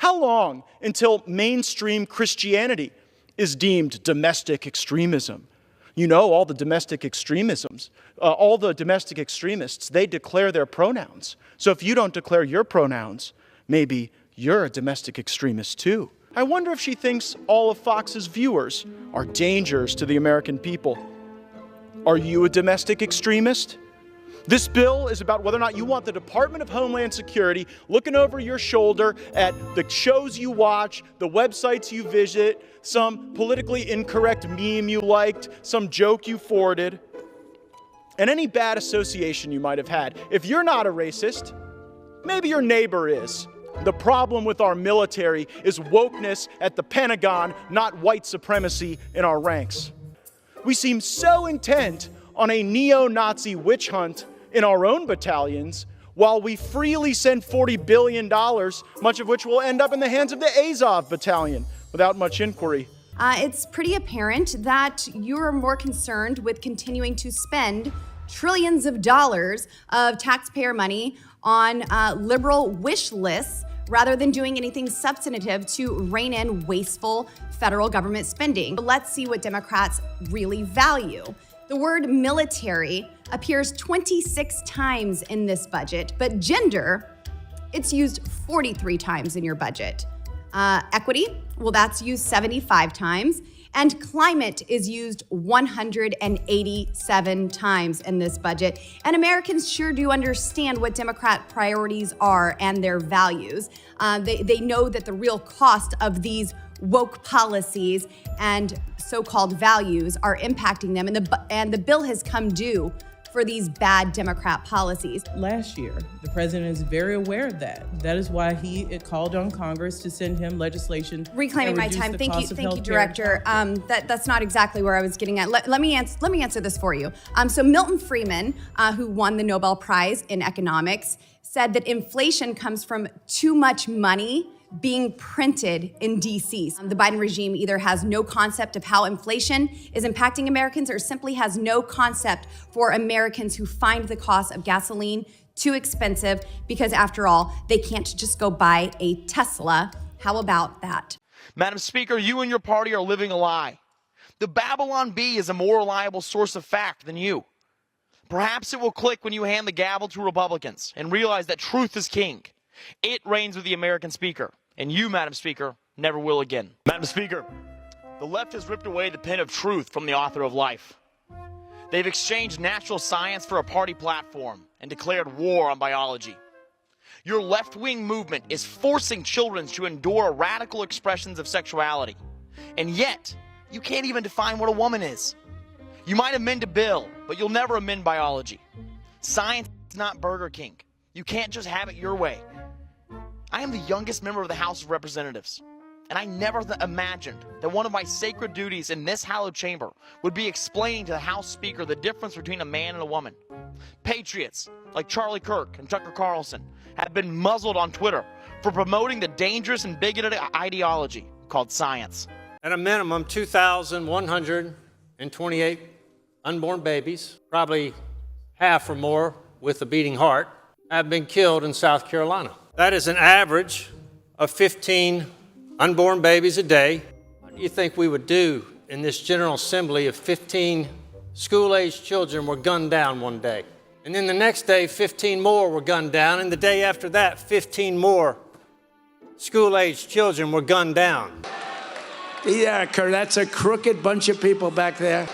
How long until mainstream Christianity is deemed domestic extremism? You know, all the domestic extremisms, all the domestic extremists, they declare their pronouns. So if you don't declare your pronouns, maybe you're a domestic extremist too. I wonder if she thinks all of Fox's viewers are dangers to the American people. Are you a domestic extremist? This bill is about whether or not you want the Department of Homeland Security looking over your shoulder at the shows you watch, the websites you visit, some politically incorrect meme you liked, some joke you forwarded, and any bad association you might have had. If you're not a racist, maybe your neighbor is. The problem with our military is wokeness at the Pentagon, not white supremacy in our ranks. We seem so intent on a neo-Nazi witch hunt in our own battalions, while we freely send $40 billion, much of which will end up in the hands of the Azov battalion, without much inquiry. It's pretty apparent that you're more concerned with continuing to spend trillions of dollars of taxpayer money on liberal wish lists rather than doing anything substantive to rein in wasteful federal government spending. Let's see what Democrats really value. The word military appears 26 times in this budget, but gender, it's used 43 times in your budget. Equity, well, that's used 75 times. And climate is used 187 times in this budget. And Americans sure do understand what Democrat priorities are and their values. They know that the real cost of these woke policies and so-called values are impacting them, and the bill has come due for these bad Democrat policies. Last year, the president is very aware of that. That is why he called on Congress to send him legislation. Reclaiming my time. Thank you, Director. That's not exactly where I was getting at. Let me answer this for you. So Milton Friedman, who won the Nobel Prize in economics, said that inflation comes from too much money being printed in DC. The Biden regime either has no concept of how inflation is impacting Americans or simply has no concept for Americans who find the cost of gasoline too expensive because, after all, they can't just go buy a Tesla. How about that? Madam Speaker, you and your party are living a lie. The Babylon Bee is a more reliable source of fact than you. Perhaps it will click when you hand the gavel to Republicans and realize that truth is king. It reigns with the American speaker. And you, Madam Speaker, never will again. Madam Speaker, the left has ripped away the pen of truth from the author of life. They've exchanged natural science for a party platform and declared war on biology. Your left-wing movement is forcing children to endure radical expressions of sexuality. And yet, you can't even define what a woman is. You might amend a bill, but you'll never amend biology. Science is not Burger King. You can't just have it your way. I am the youngest member of the House of Representatives, and I never imagined that one of my sacred duties in this hallowed chamber would be explaining to the House Speaker the difference between a man and a woman. Patriots like Charlie Kirk and Tucker Carlson have been muzzled on Twitter for promoting the dangerous and bigoted ideology called science. At a minimum, 2,128 unborn babies, probably half or more with a beating heart, have been killed in South Carolina. That is an average of 15 unborn babies a day. What do you think we would do in this General Assembly if 15 school-aged children were gunned down one day? And then the next day, 15 more were gunned down, and the day after that, 15 more school-aged children were gunned down. Yeah, that's a crooked bunch of people back there.